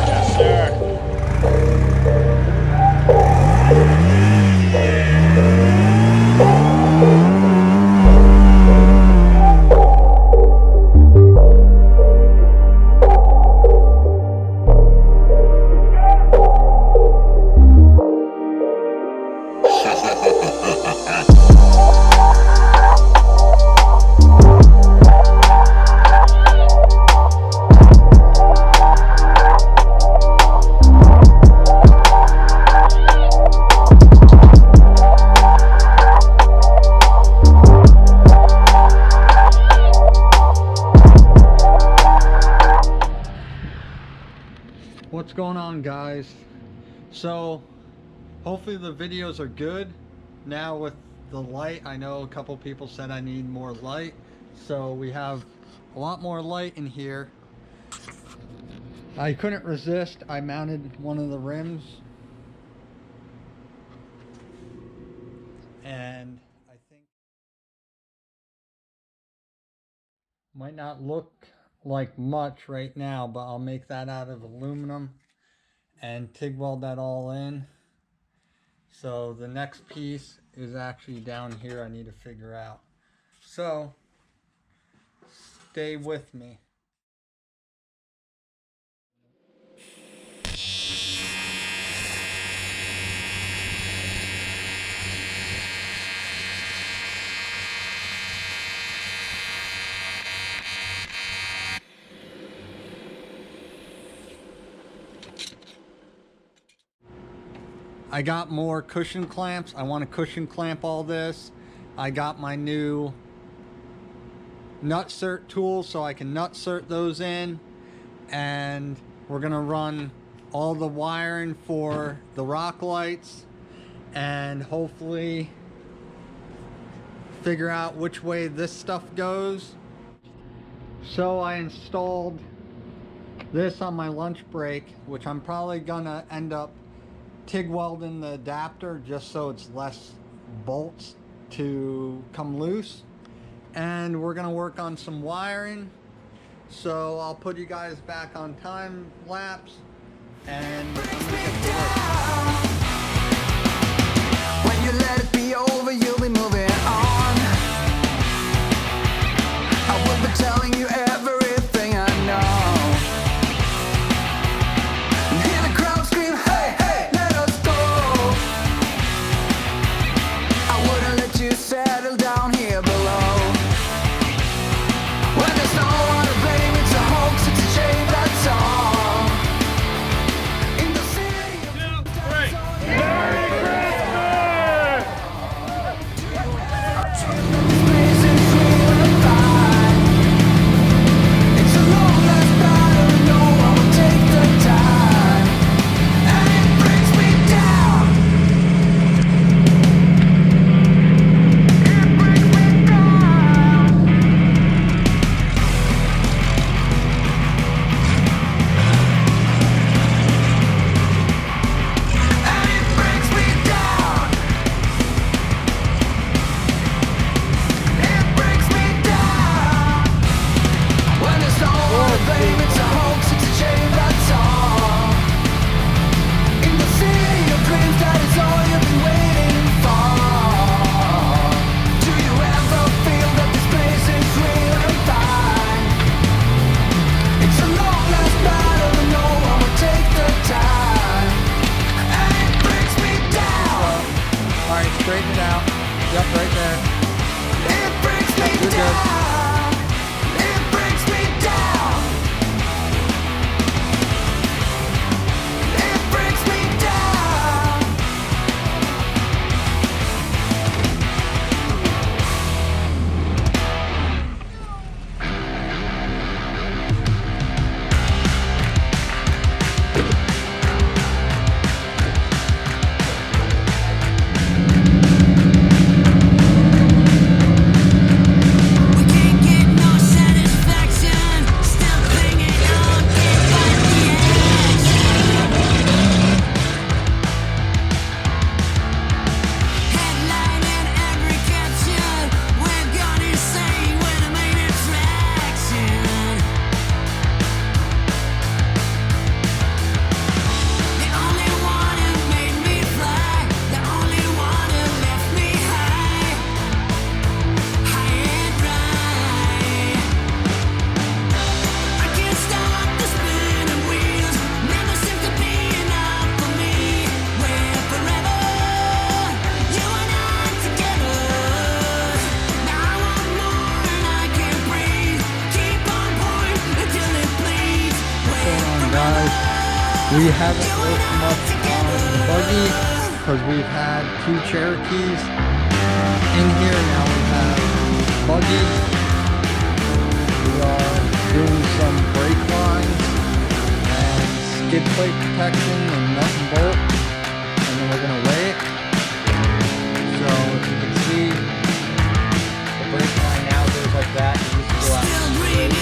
Yes, sir. What's going on, guys? So hopefully the videos are good now with the light. I know a couple people said I need more light, so we have a lot more light in here. I couldn't resist. I mounted one of the rims, and I think might not look like much right now, but I'll make that out of aluminum and TIG weld that all in. So the next piece is actually down here I need to figure out. So stay with me. I got more cushion clamps. I want to cushion clamp all this. I got my new nut cert tools so I can nut cert those in, and we're gonna run all the wiring for the rock lights and hopefully figure out which way this stuff goes. So I installed this on my lunch break, which I'm probably gonna end up TIG welding the adapter just so it's less bolts to come loose. And we're gonna work on some wiring. So I'll put you guys back on time lapse, and I'm gonna get to work. When you let it be over, you'll be moving on. I will be telling you everything I know. And hear the crowd scream, hey, hey, let us go. I wouldn't let you settle down here below. When there's no one to blame, it's a hoax, it's a shame, that's all. In the city of 2, 3. Merry Christmas! Space is sweet and fine. We haven't worked much on the buggy because we've had 2 Cherokees in here. Now we have Buggy. We are doing some brake lines and skid plate protection and nut and bolt, and then we're going to weigh it. So if you can see, the brake line now goes like that. It used to go out straight. So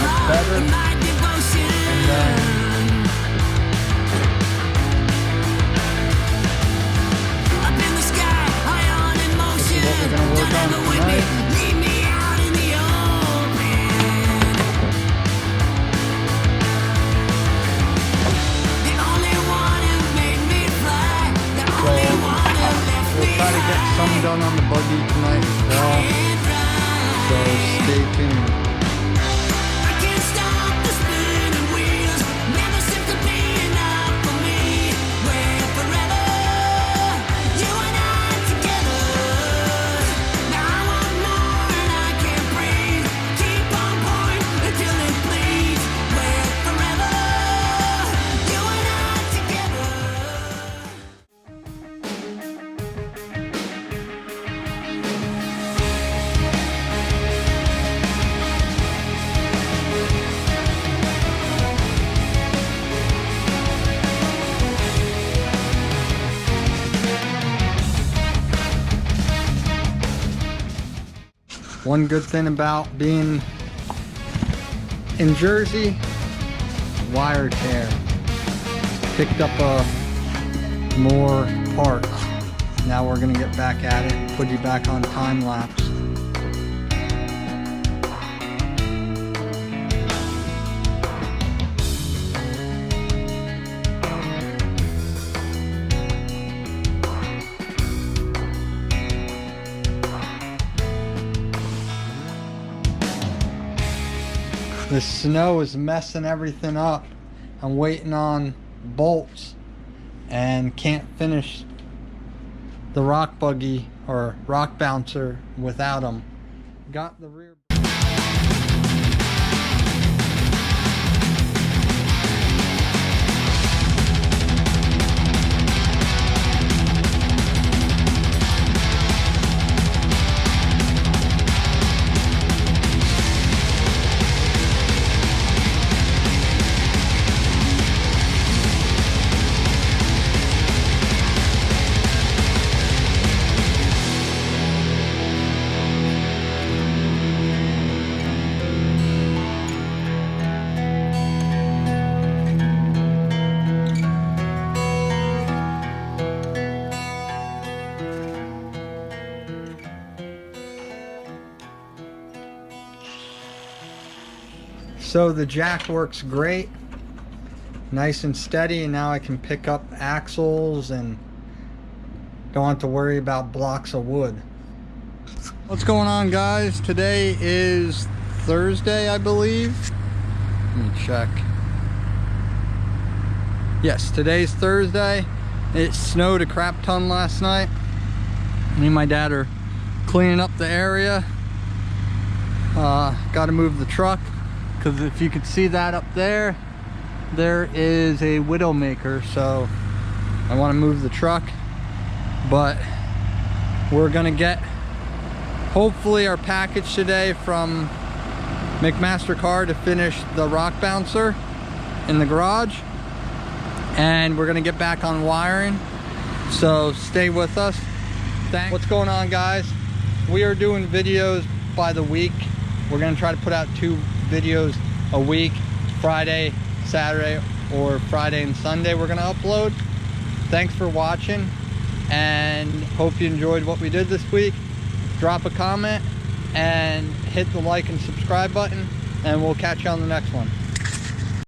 that's better. And then this is what we're going to work on tonight. We'll try to get some done on the buggy tonight as well, so stay tuned. One good thing about being in Jersey, wire tear. Picked up more parts. Now we're gonna get back at it, put you back on time lapse. The snow is messing everything up. I'm waiting on bolts and can't finish the rock buggy or rock bouncer without them. Got the rear. So the jack works great, nice and steady, and now I can pick up axles and don't have to worry about blocks of wood. What's going on, guys? Today is Thursday, I believe. Let me check. Yes, today's Thursday. It snowed a crap ton last night. Me and my dad are cleaning up the area. Got to move the truck. Because if you could see that up there, there is a Widowmaker, so I want to move the truck. But we're gonna get hopefully our package today from McMaster-Carr to finish the rock bouncer in the garage, and we're gonna get back on wiring, so stay with us. Thanks. What's going on, guys? We are doing videos by the week. We're gonna try to put out 2 videos a week, Friday, Saturday, or Friday and Sunday we're gonna upload. Thanks for watching, and hope you enjoyed what we did this week. Drop a comment and hit the like and subscribe button, and we'll catch you on the next one.